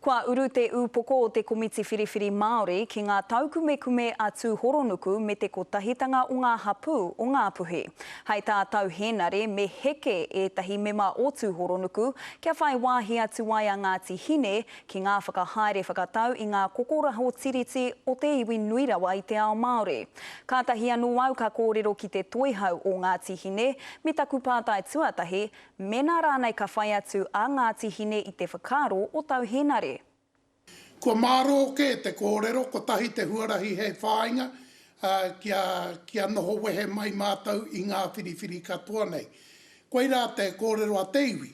Kua uru te upoko o te komiti whiriwhiri Māori ki ngā taukumekume a tūhoronuku me te kotahitanga o ngā hapū o ngā puhi. Hei tā tau henare me heke e tahi mema o tūhoronuku kia whai wāhi atu ai a Ngāti Hine ki ngā whakahaere whakatau i ngā kokoraho tiriti o te iwi nui rawa i te ao Māori. Kātahi anu au ka kōrero ki te toihau o Ngāti Hine me taku pātai tuatahi, mena rānei ka whai atu a Ngāti Hine i te whakaro o tau henare. Kua māroke te kōrero, ko tahi te huarahi hei whāinga, kia noho wehe mai mātau i ngā whiriwhiri katoa nei. Koe rā te kōrero a te iwi.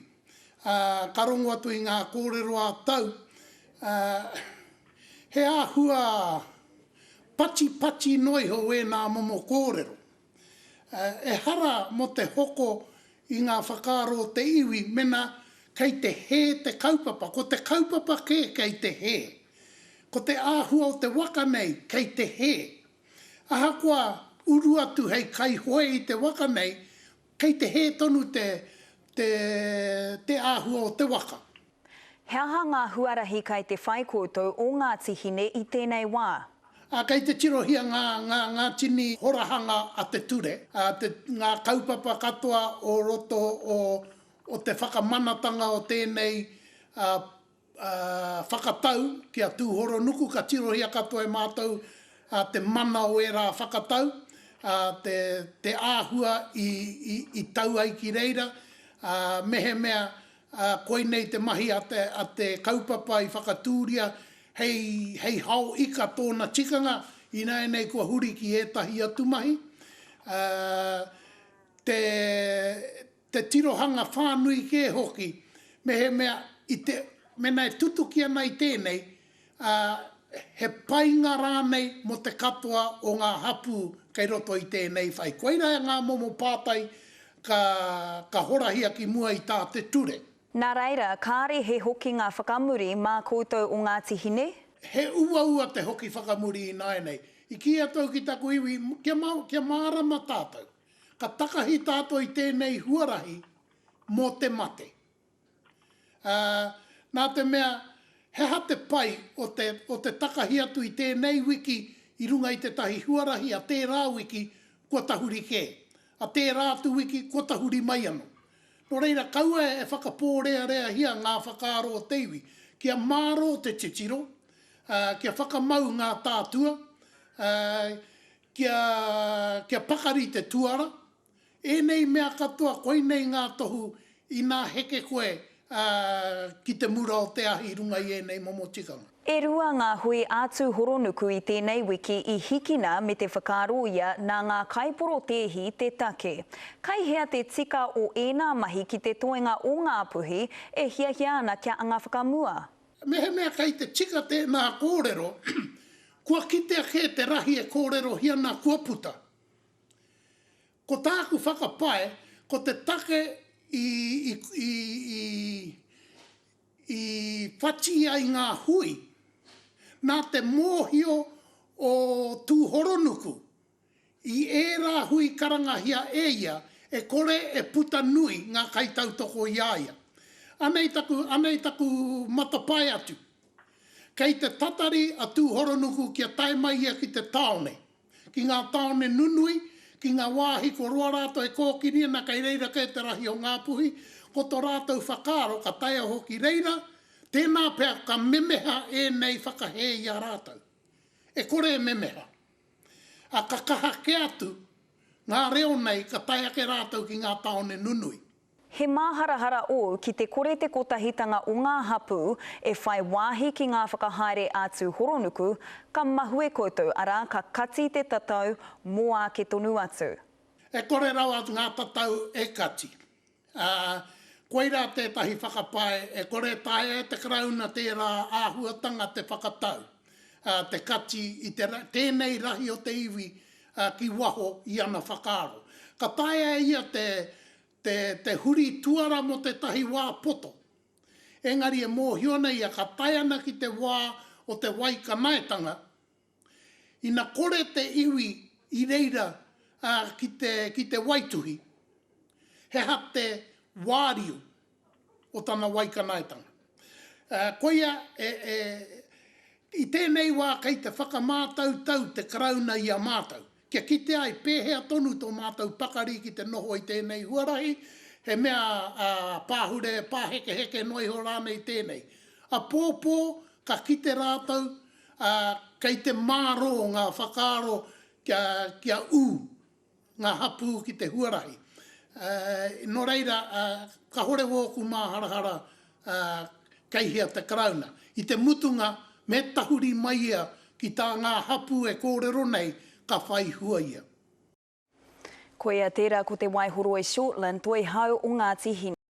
Ka rongo atu i ngā kōrero a tau. He āhua pachi noi ho e nā momo kōrero. E hara mo te hoko i ngā whakaro o te iwi, mena kei te he te kaupapa, ko te kaupapa kei te he. Ko te āhua o te waka nei, kei te he. Ahakoa uru atu hei kai hoe i te waka nei, kei te he tonu te āhua o te waka. He aha ngā huarahi kai te whai koutou o Ngāti Hine i tēnei wā? Kei te tirohia ngā tini horahanga a te ture, ngā kaupapa katoa o roto o te whakamanatanga o tēnei whakatau kia tūhoronuku, ka tirohia katoa e mātou te mana o e rā whakatau, te āhua i tau ai ki reira, mehe mea koe nei te mahi a te kaupapa i whakatūria, hei hau ika tōna tikanga, i nei kua huri ki etahi atu mahi. Te tirohanga whānui ke hoki, mehe mea mena e tutuki ana i tēnei, he painga rānei mo te katoa o ngā hapu kei roto i tēnei whai. Koeira ngā momo pātai ka horahia ki mua i tā te ture. Nā reira, kāre he hoki ngā whakamuri mā koutou o Ngāti Hine? He ua te hoki whakamuri i nei. I ki atau ki taku iwi, kia mārama tātou. Ka takahi tātou i tēnei huarahi mō te mate. Nā te mea, he hate pai o te takahi atu i tēnei wiki i runga i te tahi huarahi a tērā wiki kua tahuri ke. A tērā atu wiki kua tahuri mai anō. No reira, kaua e whakapōrea rea hia ngā whakaaro o te iwi. Kia māro te titiro, kia whakamau ngā tātua, kia pakari te tuara. E nei mea katoa, koe nei ngā tohu i nā heke koe ki te mura o te ahi runga i e nei momo tikanga. E rua ngā hui ātū horonuku i tēnei wiki i hikina me te whakaro ia nā ngā kaiporo tehi te take. Kai hea te tika o ēnā mahi ki te toenga o ngā puhi e hiahia ana kia anga whakamua. Mea kai te tika tēnā kōrero, kua kitea ke te rahi e kōrero hiana kua puta. Ko tāku whakapae, ko te take i whachi ai ngā hui, nā te mōhio o tūhoronuku, i ērā hui karangahia eia, e kore e puta nui ngā kaitautoko i aia. Anei taku matapai atu. Kei te tatari a tūhoronuku kia taimai ki te taone, ki ngā taone nunui, ki ngā wāhi ko roa rātou e kōkiri na kai reira kei te rahi o ngā puhi, ko tō rātou whakaro ka taia hoki reira, tēnā pēr ka memeha e nei whakahe i a rātou. E kore e memeha. A ka kaha ke atu, ngā reo nei ka taia ke rātou ki ngā taone nunui. He māharahara o ki te kore te kotahitanga o ngā hapu e whai wāhi ki ngā whakahaere ātū horonuku, ka mahue koutou ara ka kati te tatau mō a ke tonu atu. E kore rau atu ngā tatau e kati. Koeira tētahi whakapae, e kore tae e te krauna tērā āhuatanga te whakatau. Te kati i tēnei rahi o te iwi ki waho i ana whakaro. Ka tae ia te huri tuara mo te tahi wā poto. Engari e mōhiona ia ka tae ana ki te wā o te waikanaetanga. Ina kore te iwi i reira ki te waituhi. He ha te wārio o tana waikanaetanga. Koia i tēnei wā kei te whakamātau tau te karauna i a mātau. Kia kite ai pēhea tonu tō mātau pakari ki te noho i tēnei huarahi, he mea pāhure, pāheke noi ho rānei tēnei. A pōpō ka kite rātau kei te māro ngā whakaaro kia ngā hapu ki te huarahi. No reira, ka hore wōku mā harahara kei hea te karauna. I te mutunga, me tahuri mai ia ki tā ngā hapu e kōrero nei, ka whai hua ia. Koia tērā ko te Waihoro e Shortland, toi hau o Ngāti Hine.